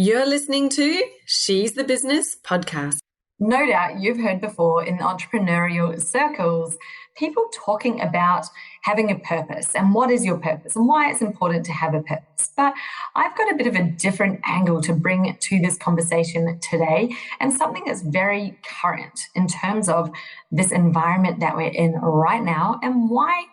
You're listening to She's the Business podcast. No doubt you've heard before in entrepreneurial circles, people talking about having a purpose and what is your purpose and why it's important to have a purpose. But I've got a bit of a different angle to bring to this conversation today, and something that's very current in terms of this environment that we're in right now and why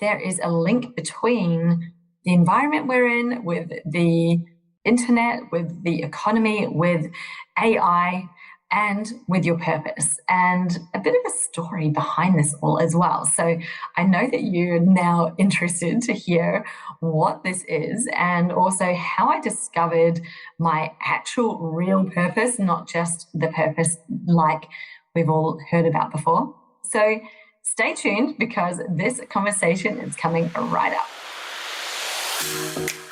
there is a link between the environment we're in with the internet, with the economy, with AI, and with your purpose, and a bit of a story behind this all as well. So I know that you're now interested to hear what this is and also how I discovered my actual real purpose, not just the purpose like we've all heard about before. So stay tuned because this conversation is coming right up.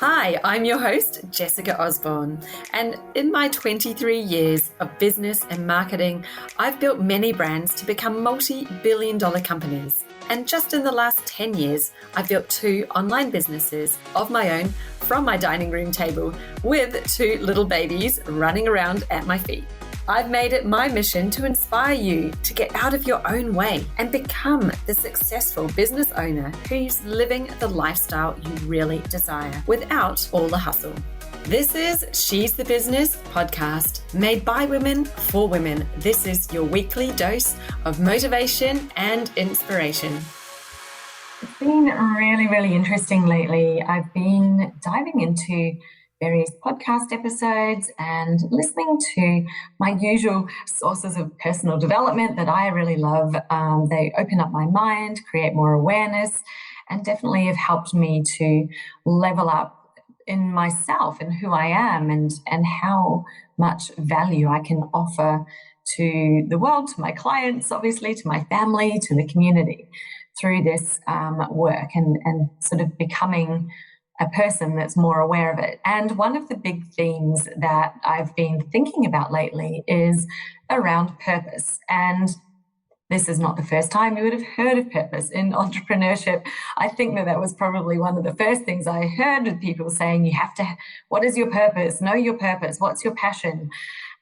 Hi, I'm your host, Jessica Osborne, and in my 23 years of business and marketing, I've built many brands to become multi-billion-dollar companies. And just in the last 10 years, I've built 2 online businesses of my own from my dining room table with 2 little babies running around at my feet. I've made it my mission to inspire you to get out of your own way and become the successful business owner who's living the lifestyle you really desire without all the hustle. This is She's the Business podcast, made by women for women. This is your weekly dose of motivation and inspiration. It's been really, really interesting lately. I've been diving into various podcast episodes and listening to my usual sources of personal development that I really love. They open up my mind, create more awareness, and definitely have helped me to level up in myself and who I am and how much value I can offer to the world, to my clients, obviously, to my family, to the community through this work and sort of becoming a person that's more aware of it. And one of the big themes that I've been thinking about lately is around purpose. And this is not the first time you would have heard of purpose in entrepreneurship. I think that was probably one of the first things I heard with people saying, you have to, what is your purpose? Know your purpose. What's your passion?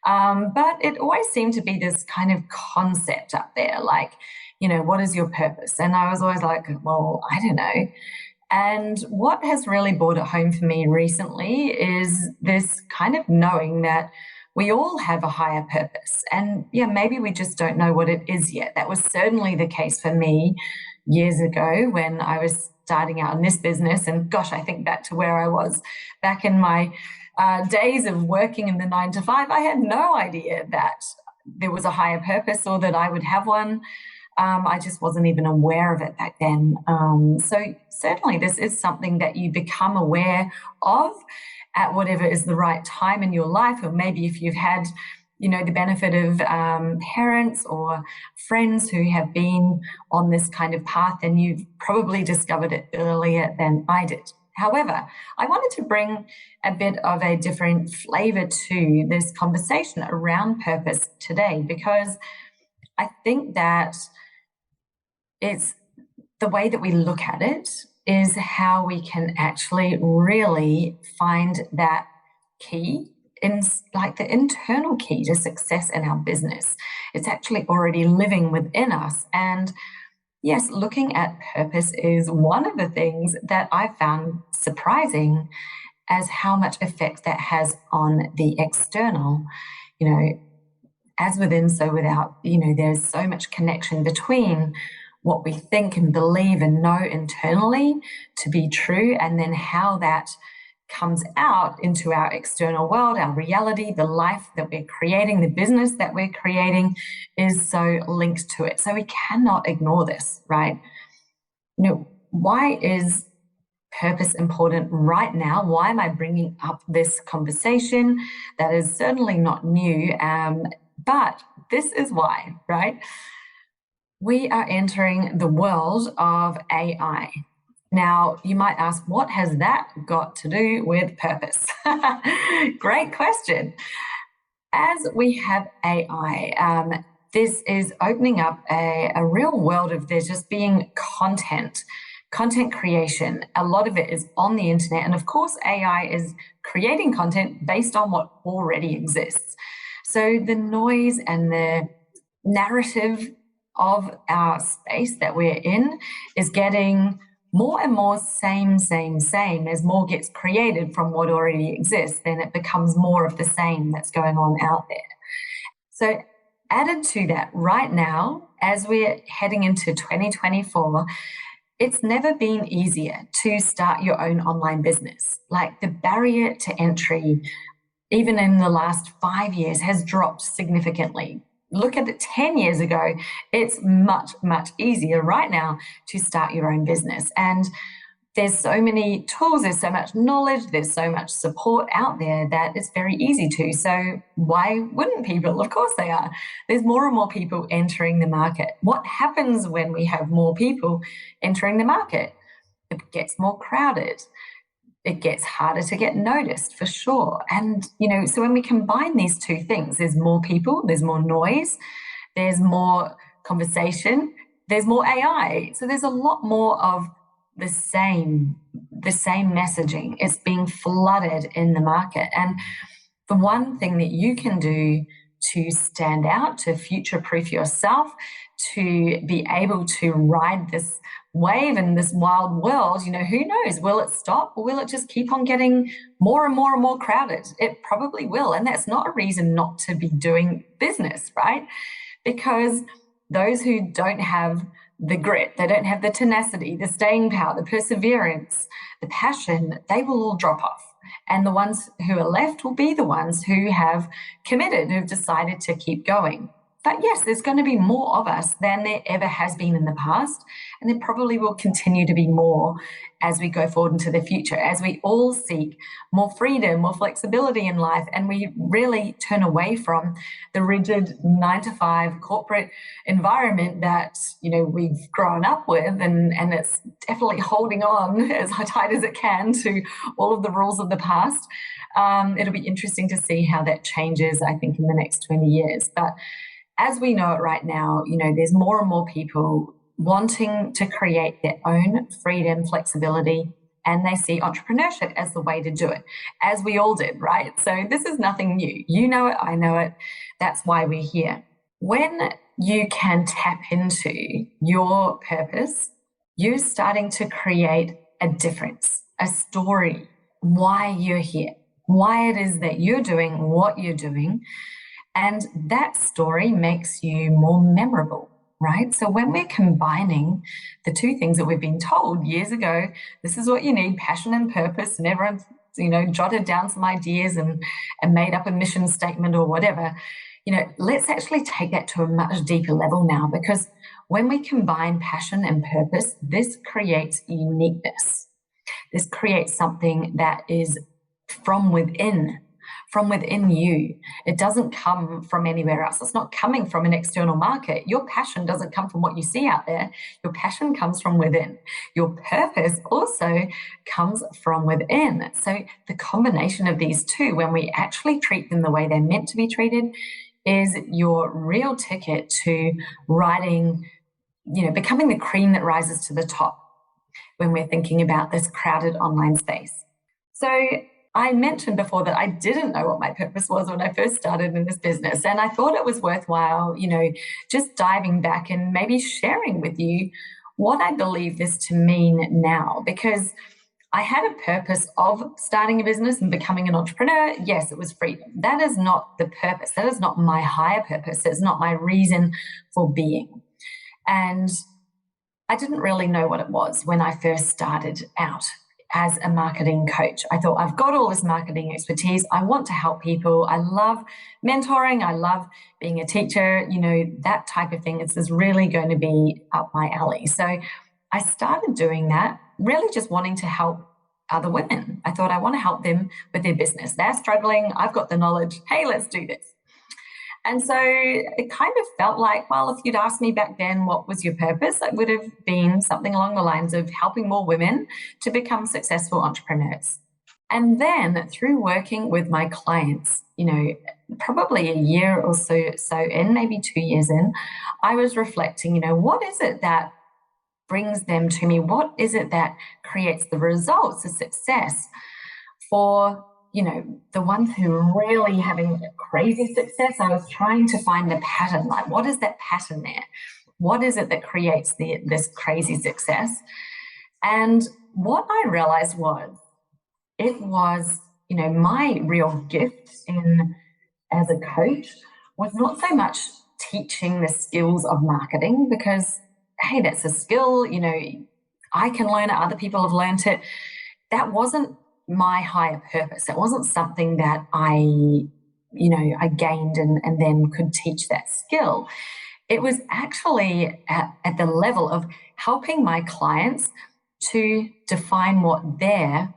But it always seemed to be this kind of concept up there, like, what is your purpose? And I was always like, well, I don't know. And what has really brought it home for me recently is this kind of knowing that we all have a higher purpose. And maybe we just don't know what it is yet. That was certainly the case for me years ago when I was starting out in this business. And gosh, I think back to where I was back in my days of working in the 9 to 5. I had no idea that there was a higher purpose or that I would have one. I just wasn't even aware of it back then. So certainly this is something that you become aware of at whatever is the right time in your life, or maybe if you've had, the benefit of parents or friends who have been on this kind of path, then you've probably discovered it earlier than I did. However, I wanted to bring a bit of a different flavor to this conversation around purpose today, because I think that it's the way that we look at it is how we can actually really find that key in like the internal key to success in our business. It's actually already living within us. And yes, looking at purpose is one of the things that I found surprising as how much effect that has on the external, as within, so without, there's so much connection between what we think and believe and know internally to be true, and then how that comes out into our external world, our reality, the life that we're creating, the business that we're creating is so linked to it. So we cannot ignore this, right? Why is purpose important right now? Why am I bringing up this conversation? That is certainly not new, but this is why, right? We are entering the world of AI. Now, you might ask, what has that got to do with purpose? Great question. As we have AI, this is opening up a real world of there just being content content creation, a lot of it is on the internet. And of course, AI is creating content based on what already exists. So the noise and the narrative of our space that we're in is getting more and more same. As more gets created from what already exists, then it becomes more of the same that's going on out there. So added to that, right now, as we're heading into 2024, it's never been easier to start your own online business. Like, the barrier to entry, even in the last 5 years, has dropped significantly. Look at it 10 years ago, it's much, much easier right now to start your own business. And there's so many tools, there's so much knowledge, there's so much support out there that it's very easy to. So why wouldn't people? Of course they are. There's more and more people entering the market. What happens when we have more people entering the market? It gets more crowded. It gets harder to get noticed, for sure. And, so when we combine these two things, there's more people, there's more noise, there's more conversation, there's more AI. So there's a lot more of the same messaging. It's being flooded in the market. And the one thing that you can do to stand out, to future-proof yourself, to be able to ride this wave in this wild world, who knows? Will it stop, or will it just keep on getting more and more and more crowded? It probably will. And that's not a reason not to be doing business, right? Because those who don't have the grit, they don't have the tenacity, the staying power, the perseverance, the passion, they will all drop off. And the ones who are left will be the ones who have committed, who've decided to keep going. But yes, there's going to be more of us than there ever has been in the past. And there probably will continue to be more as we go forward into the future, as we all seek more freedom, more flexibility in life, and we really turn away from the rigid 9-to-5 corporate environment that, we've grown up with, and it's definitely holding on as tight as it can to all of the rules of the past. It'll be interesting to see how that changes, I think, in the next 20 years. But as we know it right now, there's more and more people wanting to create their own freedom, flexibility, and they see entrepreneurship as the way to do it, as we all did, right? So this is nothing new. You know it, I know it. That's why we're here. When you can tap into your purpose, you're starting to create a difference, a story, why you're here, why it is that you're doing what you're doing. And that story makes you more memorable, right? So when we're combining the two things that we've been told years ago, this is what you need, passion and purpose, and everyone's, jotted down some ideas and made up a mission statement or whatever, let's actually take that to a much deeper level now, because when we combine passion and purpose, this creates uniqueness. This creates something that is from within you. It doesn't come from anywhere else. It's not coming from an external market. Your passion doesn't come from what you see out there. Your passion comes from within. Your purpose also comes from within. So the combination of these two, when we actually treat them the way they're meant to be treated, is your real ticket to riding, becoming the cream that rises to the top when we're thinking about this crowded online space. So I mentioned before that I didn't know what my purpose was when I first started in this business. And I thought it was worthwhile, just diving back and maybe sharing with you what I believe this to mean now, because I had a purpose of starting a business and becoming an entrepreneur. Yes, it was freedom. That is not the purpose. That is not my higher purpose. It's not my reason for being. And I didn't really know what it was when I first started out as a marketing coach. I thought, I've got all this marketing expertise. I want to help people. I love mentoring. I love being a teacher, that type of thing. This is really going to be up my alley. So I started doing that, really just wanting to help other women. I thought, I want to help them with their business. They're struggling. I've got the knowledge. Hey, let's do this. And so it kind of felt like, well, if you'd asked me back then, what was your purpose? It would have been something along the lines of helping more women to become successful entrepreneurs. And then through working with my clients, probably a year or so in, maybe 2 years in, I was reflecting, what is it that brings them to me? What is it that creates the results, the success for, the ones who are really having crazy success? I was trying to find the pattern. Like, what is that pattern there? What is it that creates this crazy success? And what I realized was, it was, my real gift as a coach was not so much teaching the skills of marketing, because, hey, that's a skill, I can learn it, other people have learned it. That wasn't my higher purpose. It wasn't something that I gained and then could teach that skill. It was actually at the level of helping my clients to define what their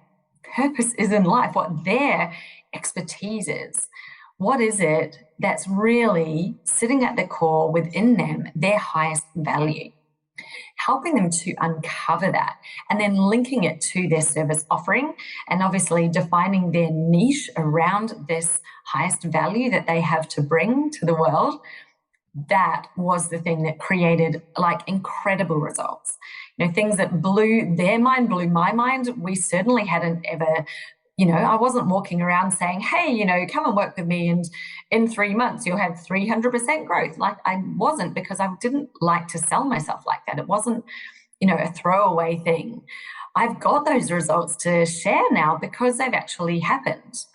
purpose is in life, what their expertise is. What is it that's really sitting at the core within them, their highest value? Helping them to uncover that and then linking it to their service offering, and obviously defining their niche around this highest value that they have to bring to the world. That was the thing that created like incredible results. Things that blew their mind, blew my mind. We certainly hadn't ever, I wasn't walking around saying, hey, come and work with me and in 3 months you'll have 300% growth. Like, I wasn't, because I didn't like to sell myself like that. It wasn't, a throwaway thing. I've got those results to share now because they've actually happened.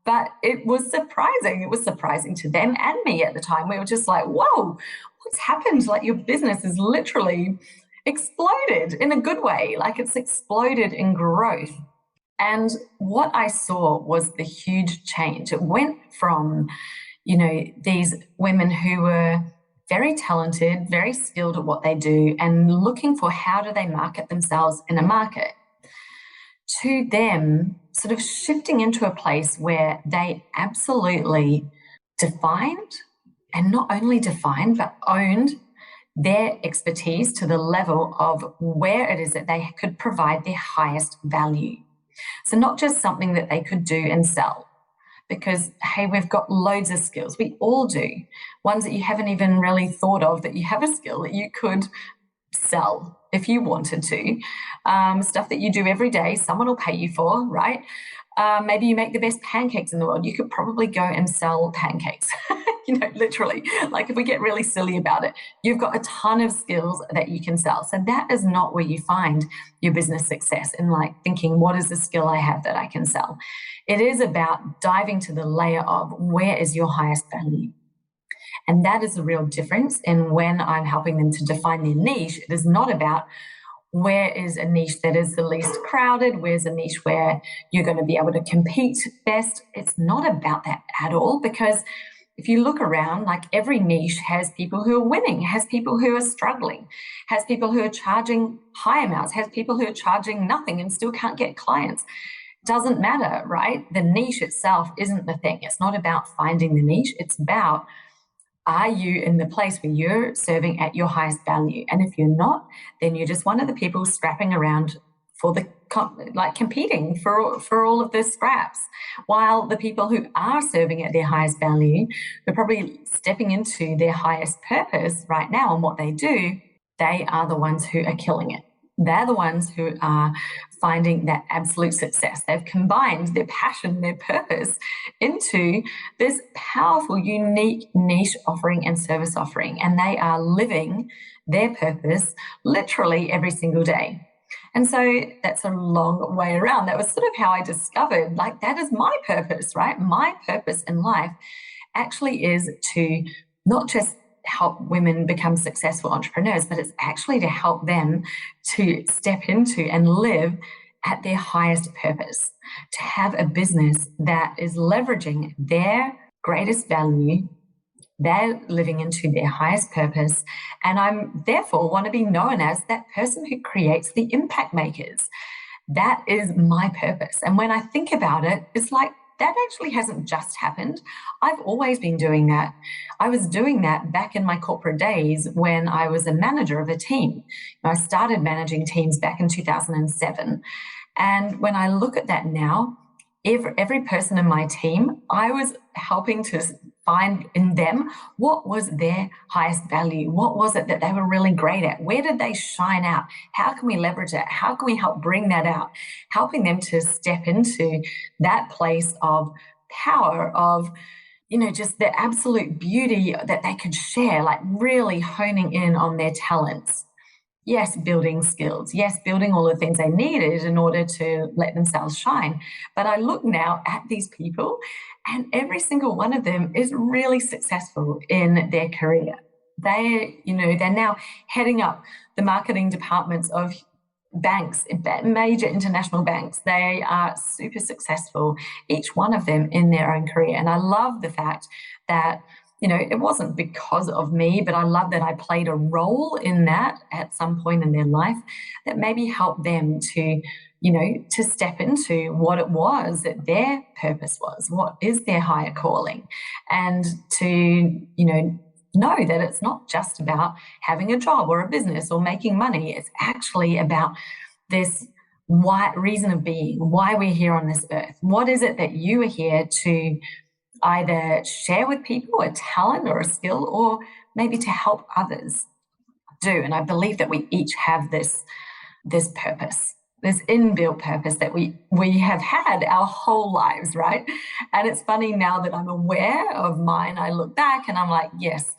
But it was surprising. It was surprising to them and me at the time. We were just like, whoa, what's happened? Like, your business is literally exploded in a good way. Like, it's exploded in growth. And what I saw was the huge change. It went from, these women who were very talented, very skilled at what they do, and looking for how do they market themselves in a market, to them sort of shifting into a place where they absolutely defined, and not only defined, but owned their expertise to the level of where it is that they could provide their highest value. So not just something that they could do and sell, because, hey, we've got loads of skills. We all do. Ones that you haven't even really thought of, that you have a skill that you could sell if you wanted to. Stuff that you do every day, someone will pay you for, right? Maybe you make the best pancakes in the world. You could probably go and sell pancakes, literally. Like, if we get really silly about it, you've got a ton of skills that you can sell. So that is not where you find your business success, in like thinking, what is the skill I have that I can sell? It is about diving to the layer of where is your highest value. And that is the real difference. And when I'm helping them to define their niche, it is not about where is a niche that is the least crowded, where's a niche where you're going to be able to compete best. It's not about that at all, because if you look around, like, every niche has people who are winning, has people who are struggling, has people who are charging high amounts, has people who are charging nothing and still can't get clients. Doesn't matter, right? The niche itself isn't the thing. It's not about finding the niche. It's about, are you in the place where you're serving at your highest value? And if you're not, then you're just one of the people scrapping around for competing for all of the scraps. While the people who are serving at their highest value, who are probably stepping into their highest purpose right now and what they do, they are the ones who are killing it. They're the ones who are finding that absolute success. They've combined their passion, their purpose into this powerful, unique niche offering and service offering. And they are living their purpose literally every single day. And so that's a long way around. That was sort of how I discovered, like, that is my purpose, right? My purpose in life actually is to not just help women become successful entrepreneurs, but it's actually to help them to step into and live at their highest purpose, to have a business that is leveraging their greatest value. They're living into their highest purpose. And I'm therefore want to be known as that person who creates the impact makers. That is my purpose. And when I think about it, it's like, that actually hasn't just happened. I've always been doing that. I was doing that back in my corporate days when I was a manager of a team. I started managing teams back in 2007. And when I look at that now, every person in my team, I was helping to find in them what was their highest value. What was it that they were really great at? Where did they shine out? How can we leverage it? How can we help bring that out? Helping them to step into that place of power, of just the absolute beauty that they could share, like really honing in on their talents. Yes, building skills. Yes, building all the things they needed in order to let themselves shine. But I look now at these people, and every single one of them is really successful in their career. They're now heading up the marketing departments of banks, major international banks. They are super successful, each one of them in their own career. And I love the fact that it wasn't because of me, but I love that I played a role in that at some point in their life that maybe helped them to, to step into what it was that their purpose was, what is their higher calling, and to, know that it's not just about having a job or a business or making money. It's actually about this reason of being, why we're here on this earth. What is it that you are here to either share with people, a talent or a skill, or maybe to help others do? And I believe that we each have this purpose, this inbuilt purpose that we have had our whole lives, right? And it's funny now that I'm aware of mine, I look back and I'm like, yes,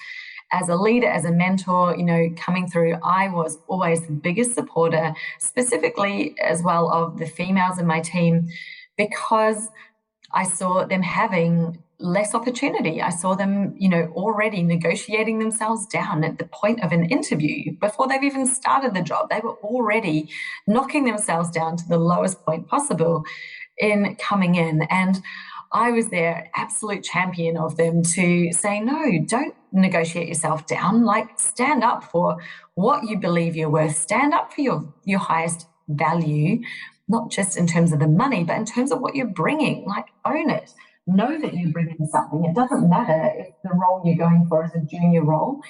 as a leader, as a mentor, coming through, I was always the biggest supporter, specifically as well of the females in my team, because I saw them having less opportunity. I saw them, already negotiating themselves down at the point of an interview before they've even started the job. They were already knocking themselves down to the lowest point possible in coming in. And I was their absolute champion of them to say, no, don't negotiate yourself down. Like, stand up for what you believe you're worth. Stand up for your highest value, not just in terms of the money, but in terms of what you're bringing. Like, own it. Know that you're bringing something. It doesn't matter if the role you're going for is a junior role.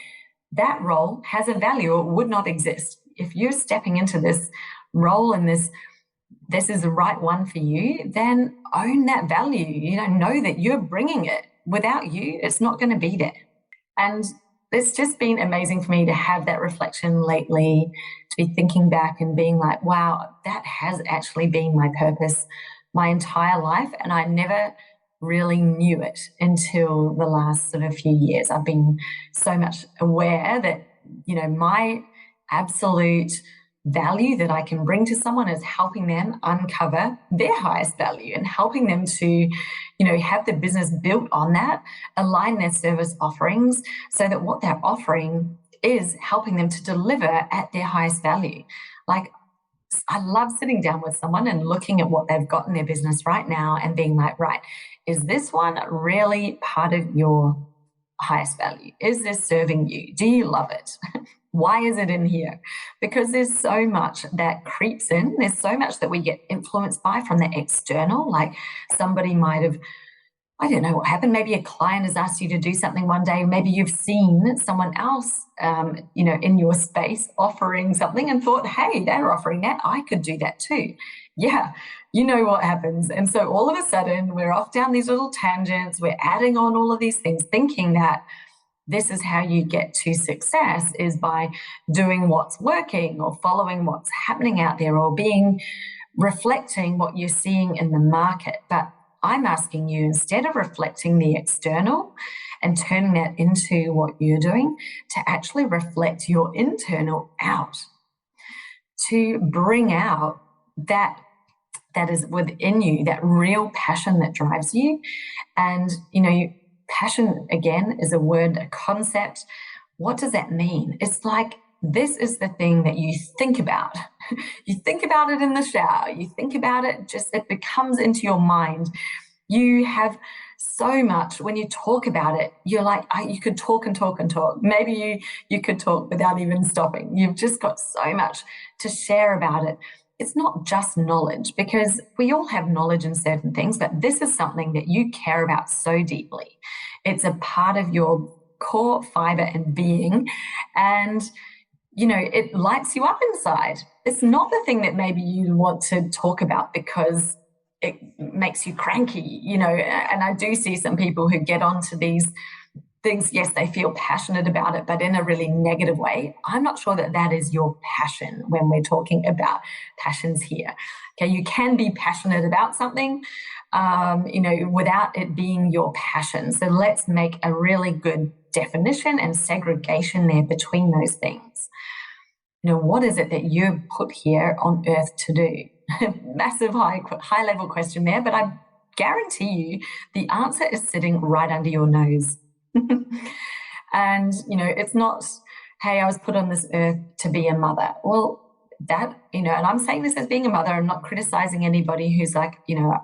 That role has a value or would not exist. If you're stepping into this role and this is the right one for you, then own that value. Know that you're bringing it. Without you, it's not going to be there. And it's just been amazing for me to have that reflection lately, to be thinking back and being like, wow, that has actually been my purpose my entire life. And I never really knew it until the last sort of few years. I've been so much aware that, my absolute value that I can bring to someone is helping them uncover their highest value and helping them to, have the business built on that, align their service offerings so that what they're offering is helping them to deliver at their highest value. Like, I love sitting down with someone and looking at what they've got in their business right now and being like, right, is this one really part of your highest value? Is this serving you? Do you love it? Why is it in here? Because there's so much that creeps in. There's so much that we get influenced by from the external. Like, somebody might have, I don't know what happened. Maybe a client has asked you to do something one day. Maybe you've seen someone else, in your space offering something and thought, hey, they're offering that. I could do that too. Yeah, you know what happens. And so all of a sudden we're off down these little tangents. We're adding on all of these things, thinking that this is how you get to success, is by doing what's working or following what's happening out there or reflecting what you're seeing in the market. But I'm asking you, instead of reflecting the external and turning that into what you're doing, to actually reflect your internal out, to bring out that is within you, that real passion that drives you. And, passion, again, is a word, a concept. What does that mean? It's like, this is the thing that you think about. You think about it in the shower. You think about it, it becomes into your mind. You have so much, when you talk about it, you're like, you could talk and talk and talk. Maybe you could talk without even stopping. You've just got so much to share about it. It's not just knowledge, because we all have knowledge in certain things, but this is something that you care about so deeply. It's a part of your core fiber and being, and it lights you up inside. It's not the thing that maybe you want to talk about because it makes you cranky, you know. And I do see some people who get onto these things. Yes, they feel passionate about it, but in a really negative way. I'm not sure that that is your passion when we're talking about passions here. Okay, you can be passionate about something, you know, without it being your passion. So let's make a really good definition and segregation there between those things. You know, what is it that you're put here on earth to do? Massive high level question there, but I guarantee you the answer is sitting right under your nose. And, you know, it's not, hey, I was put on this earth to be a mother. Well, that, you know, and I'm saying this as being a mother. I'm not criticizing anybody who's like, you know,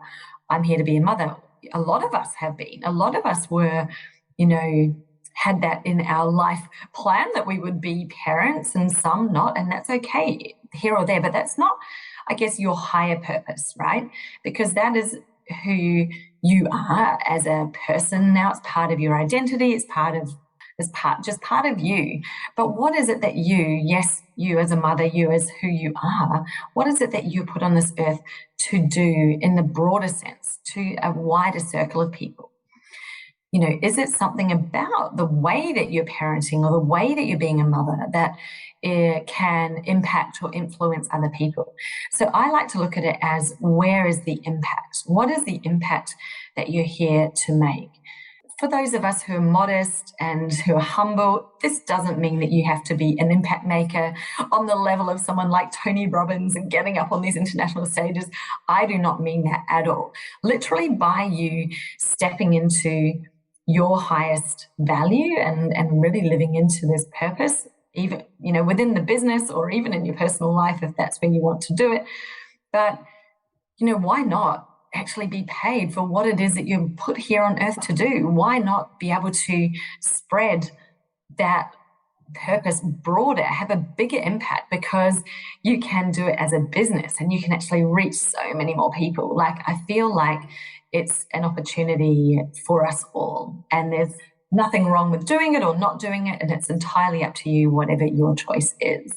I'm here to be a mother. A lot of us have been. A lot of us were, you know, had that in our life plan that we would be parents, and some not, and that's okay here or there. But that's not, I guess, your higher purpose, right? Because that is who you are as a person now. It's part of your identity. It's part of you. But what is it that you as a mother, you as who you are, what is it that you put on this earth to do in the broader sense, to a wider circle of people? You know, is it something about the way that you're parenting or the way that you're being a mother that it can impact or influence other people? So I like to look at it as, where is the impact? What is the impact that you're here to make? For those of us who are modest and who are humble, this doesn't mean that you have to be an impact maker on the level of someone like Tony Robbins and getting up on these international stages. I do not mean that at all. Literally, by you stepping into your highest value and really living into this purpose, even, you know, within the business or even in your personal life, if that's where you want to do it. But, you know, why not actually be paid for what it is that you're put here on earth to do? Why not be able to spread that purpose broader, have a bigger impact, because you can do it as a business and you can actually reach so many more people. Like, I feel like it's an opportunity for us all, and there's nothing wrong with doing it or not doing it, and it's entirely up to you, whatever your choice is.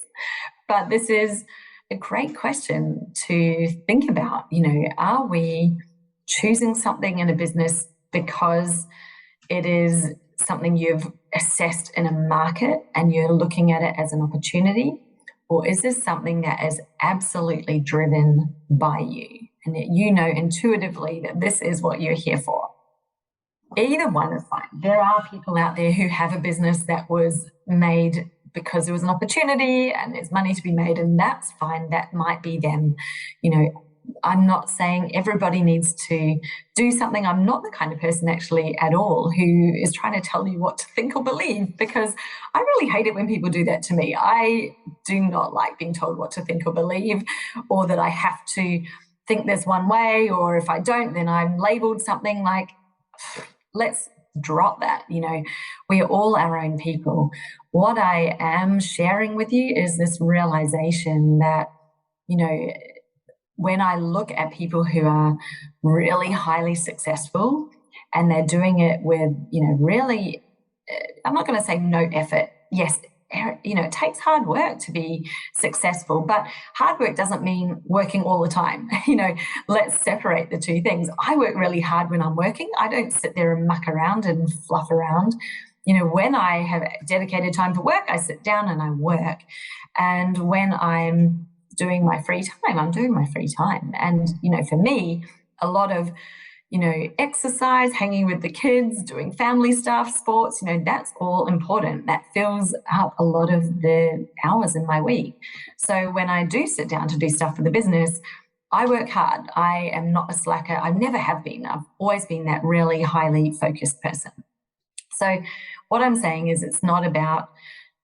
But this is a great question to think about. You know, are we choosing something in a business because it is something you've assessed in a market and you're looking at it as an opportunity? Or is this something that is absolutely driven by you and that you know intuitively that this is what you're here for? Either one is fine. There are people out there who have a business that was made because there was an opportunity and there's money to be made, and that's fine. That might be them. You know, I'm not saying everybody needs to do something. I'm not the kind of person actually at all who is trying to tell you what to think or believe, because I really hate it when people do that to me. I do not like being told what to think or believe, or that I have to think this one way, or if I don't, then I'm labeled something. Like, let's drop that. You know, we are all our own people. What I am sharing with you is this realization that, you know, when I look at people who are really highly successful and they're doing it with, you know, really, I'm not going to say no effort. Yes, you know, it takes hard work to be successful, but hard work doesn't mean working all the time. You know, let's separate the two things. I work really hard when I'm working. I don't sit there and muck around and fluff around. You know, when I have dedicated time for work, I sit down and I work. And when I'm doing my free time, I'm doing my free time. And, you know, for me, a lot of, you know, exercise, hanging with the kids, doing family stuff, sports, you know, that's all important. That fills up a lot of the hours in my week. So when I do sit down to do stuff for the business, I work hard. I am not a slacker. I never have been. I've always been that really highly focused person. So what I'm saying is, it's not about,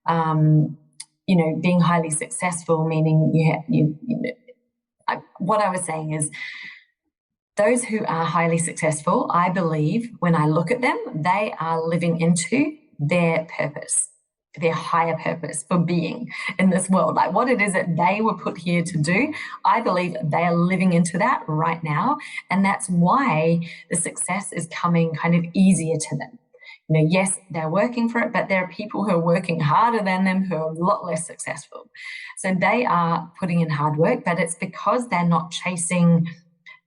you know, being highly successful, meaning what I was saying is, those who are highly successful, I believe when I look at them, they are living into their purpose, their higher purpose for being in this world. Like, what it is that they were put here to do, I believe they are living into that right now. And that's why the success is coming kind of easier to them. You know, yes, they're working for it, but there are people who are working harder than them who are a lot less successful. So they are putting in hard work, but it's because they're not chasing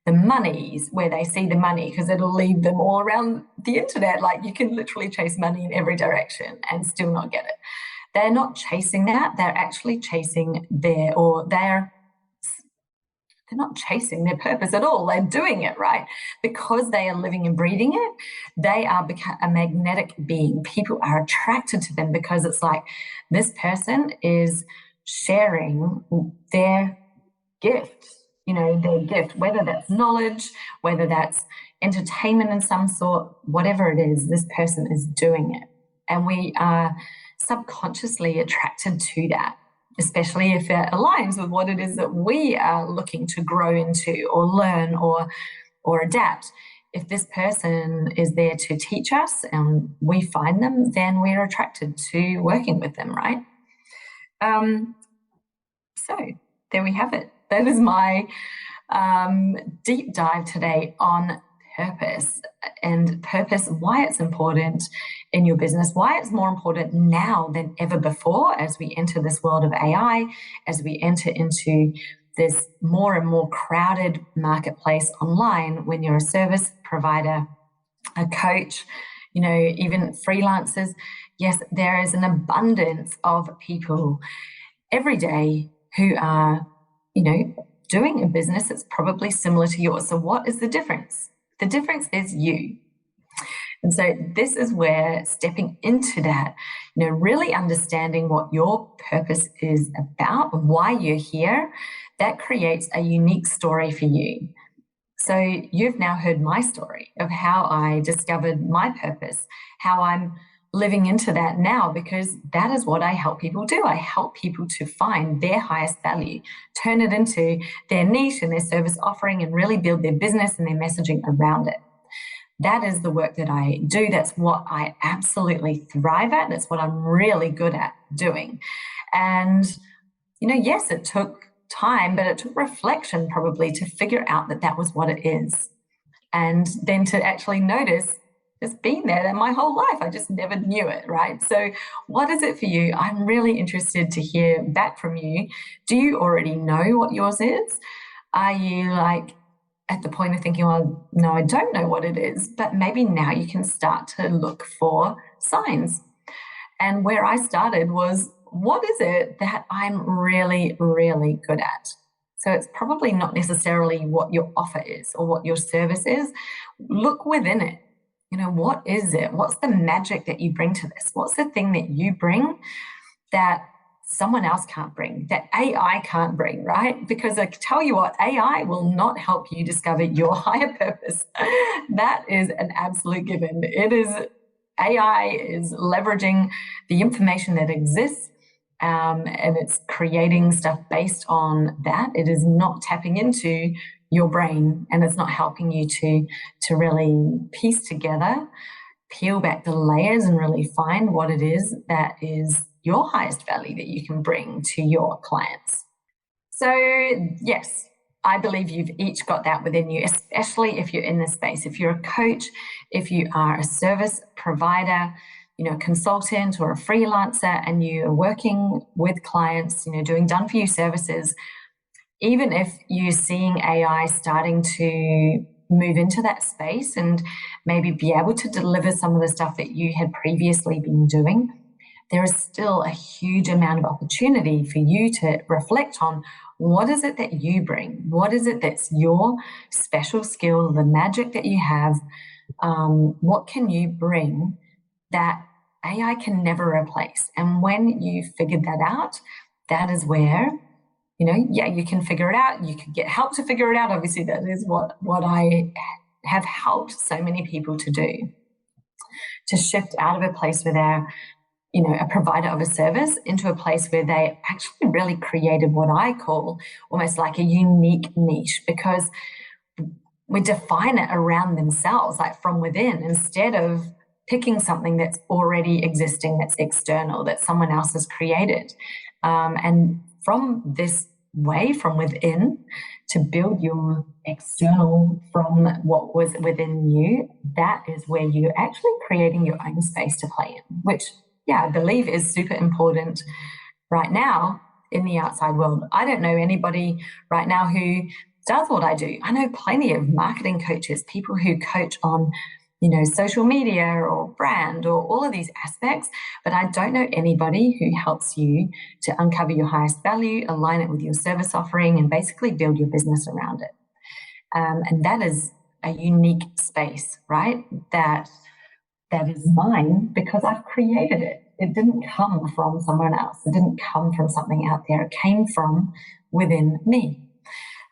the monies, where they see the money, because it'll lead them all around the internet. Like, you can literally chase money in every direction and still not get it. They're not chasing that. They're actually chasing they're not chasing their purpose at all. They're doing it, right? Because they are living and breathing it, they are a magnetic being. People are attracted to them because it's like, this person is sharing their gift, their gift, whether that's knowledge, whether that's entertainment in some sort, whatever it is, this person is doing it. And we are subconsciously attracted to that, especially if it aligns with what it is that we are looking to grow into or learn or adapt. If this person is there to teach us and we find them, then we're attracted to working with them, right? So there we have it. That is my deep dive today on purpose, why it's important in your business, why it's more important now than ever before as we enter this world of AI, as we enter into this more and more crowded marketplace online. When you're a service provider, a coach, even freelancers, yes, there is an abundance of people every day who are, doing a business that's probably similar to yours. So what is the difference? The difference is you. And so this is where stepping into that, really understanding what your purpose is about and why you're here, that creates a unique story for you. So you've now heard my story of how I discovered my purpose, how I'm living into that now, because that is what I help people do. I help people to find their highest value, turn it into their niche and their service offering, and really build their business and their messaging around it. That is the work that I do. That's what I absolutely thrive at. That's what I'm really good at doing. And, yes, it took time, but it took reflection probably to figure out that that was what it is. And then to actually notice it's been there my whole life. I just never knew it, right? So what is it for you? I'm really interested to hear back from you. Do you already know what yours is? Are you at the point of thinking, well, no, I don't know what it is, but maybe now you can start to look for signs. And where I started was, what is it that I'm really, really good at? So it's probably not necessarily what your offer is or what your service is. Look within it. What is it? What's the magic that you bring to this? What's the thing that you bring that someone else can't bring, that AI can't bring, right? Because I can tell you what, AI will not help you discover your higher purpose. That is an absolute given. AI is leveraging the information that exists, and it's creating stuff based on that. It is not tapping into your brain, and it's not helping you to really piece together, peel back the layers and really find what it is that is your highest value that you can bring to your clients. So yes, I believe you've each got that within you, especially if you're in this space. If you're a coach, if you are a service provider, a consultant or a freelancer, and you are working with clients, doing done for you services, even if you're seeing AI starting to move into that space and maybe be able to deliver some of the stuff that you had previously been doing, there is still a huge amount of opportunity for you to reflect on what is it that you bring? What is it that's your special skill, the magic that you have? What can you bring that AI can never replace? And when you figured that out, that is where you can figure it out. You can get help to figure it out. Obviously, that is what I have helped so many people to do, to shift out of a place where they're, a provider of a service into a place where they actually really created what I call almost like a unique niche, because we define it around themselves, like from within, instead of picking something that's already existing, that's external, that someone else has created. And from this way, from within, to build your external from what was within you, that is where you're actually creating your own space to play in, which, I believe is super important right now in the outside world. I don't know anybody right now who does what I do. I know plenty of marketing coaches, people who coach on, social media or brand or all of these aspects, but I don't know anybody who helps you to uncover your highest value, align it with your service offering, and basically build your business around it. And that is a unique space, right? That is mine because I've created it. It didn't come from someone else. It didn't come from something out there. It came from within me.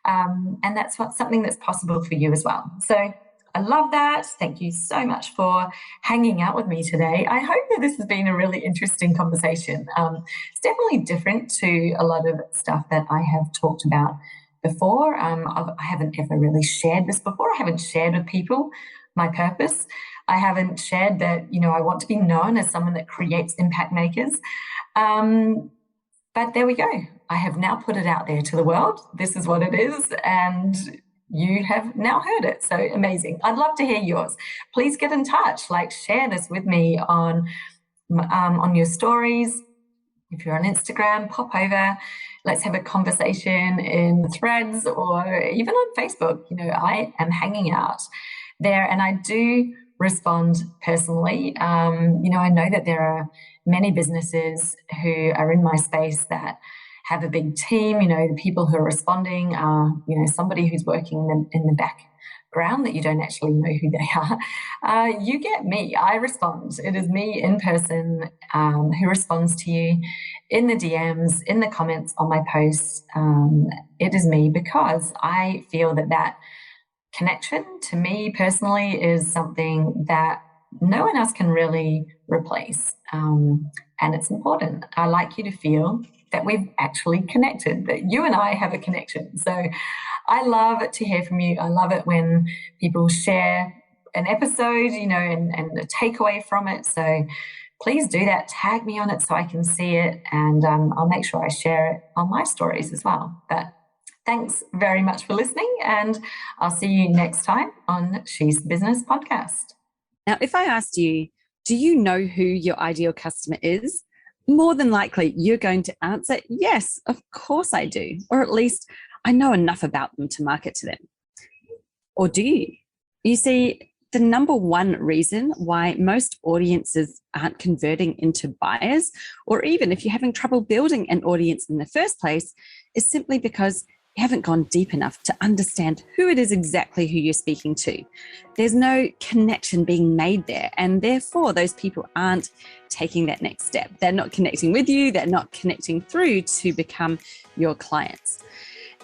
And that's something that's possible for you as well. So I love that. Thank you so much for hanging out with me today. I hope that this has been a really interesting conversation. It's definitely different to a lot of stuff that I have talked about before. I haven't ever really shared this before. I haven't shared with people my purpose. I haven't shared that, I want to be known as someone that creates impact makers. But there we go. I have now put it out there to the world. This is what it is. And you have now heard it. So amazing. I'd love to hear yours. Please get in touch. Share this with me on your stories. If you're on Instagram, pop over. Let's have a conversation in threads or even on Facebook. I am hanging out there and I do respond personally. I know that there are many businesses who are in my space that have a big team. The people who are responding are, somebody who's working in the background that you don't actually know who they are. You get me. I respond. It is me in person who responds to you in the DMs, in the comments on my posts. It is me because I feel that connection to me personally is something that no one else can really replace. And it's important. I like you to feel that we've actually connected, that you and I have a connection. So I love to hear from you. I love it when people share an episode, and a takeaway from it. So please do that. Tag me on it so I can see it. And I'll make sure I share it on my stories as well. But thanks very much for listening. And I'll see you next time on She's Business Podcast. Now, if I asked you, do you know who your ideal customer is? More than likely, you're going to answer, yes, of course I do. Or at least I know enough about them to market to them. Or do you? You see, the number one reason why most audiences aren't converting into buyers, or even if you're having trouble building an audience in the first place, is simply because you haven't gone deep enough to understand who it is exactly who you're speaking to. There's no connection being made there, and therefore those people aren't taking that next step. They're not connecting with you, they're not connecting through to become your clients.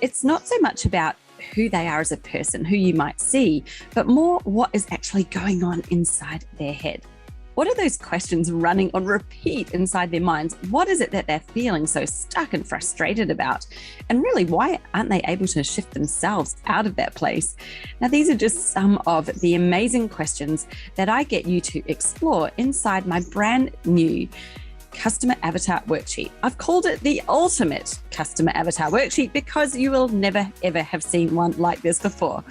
It's not so much about who they are as a person, who you might see, but more what is actually going on inside their head. What are those questions running on repeat inside their minds? What is it that they're feeling so stuck and frustrated about? And really, why aren't they able to shift themselves out of that place? Now, these are just some of the amazing questions that I get you to explore inside my brand new Customer Avatar Worksheet. I've called it the ultimate Customer Avatar Worksheet because you will never, ever have seen one like this before.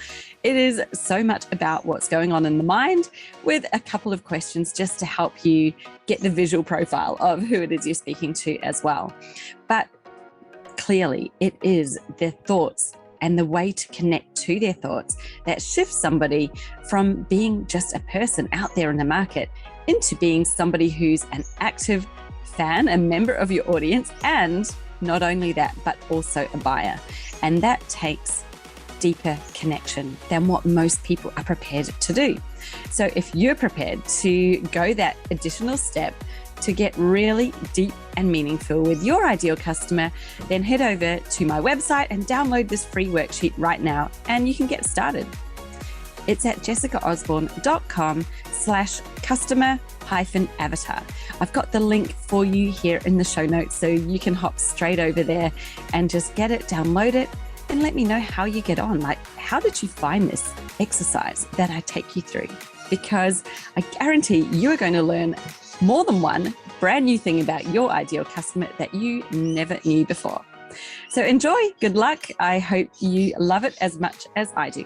It is so much about what's going on in the mind with a couple of questions just to help you get the visual profile of who it is you're speaking to as well. But clearly, it is their thoughts and the way to connect to their thoughts that shifts somebody from being just a person out there in the market into being somebody who's an active fan, a member of your audience, and not only that, but also a buyer. And that takes deeper connection than what most people are prepared to do. So if you're prepared to go that additional step to get really deep and meaningful with your ideal customer, then head over to my website and download this free worksheet right now, and you can get started. It's at jessicaosborne.com/customer-avatar. I've got the link for you here in the show notes, so you can hop straight over there and just get it, download it, and let me know how you get on. Like, how did you find this exercise that I take you through? Because I guarantee you are going to learn more than one brand new thing about your ideal customer that you never knew before. So enjoy, good luck. I hope you love it as much as I do.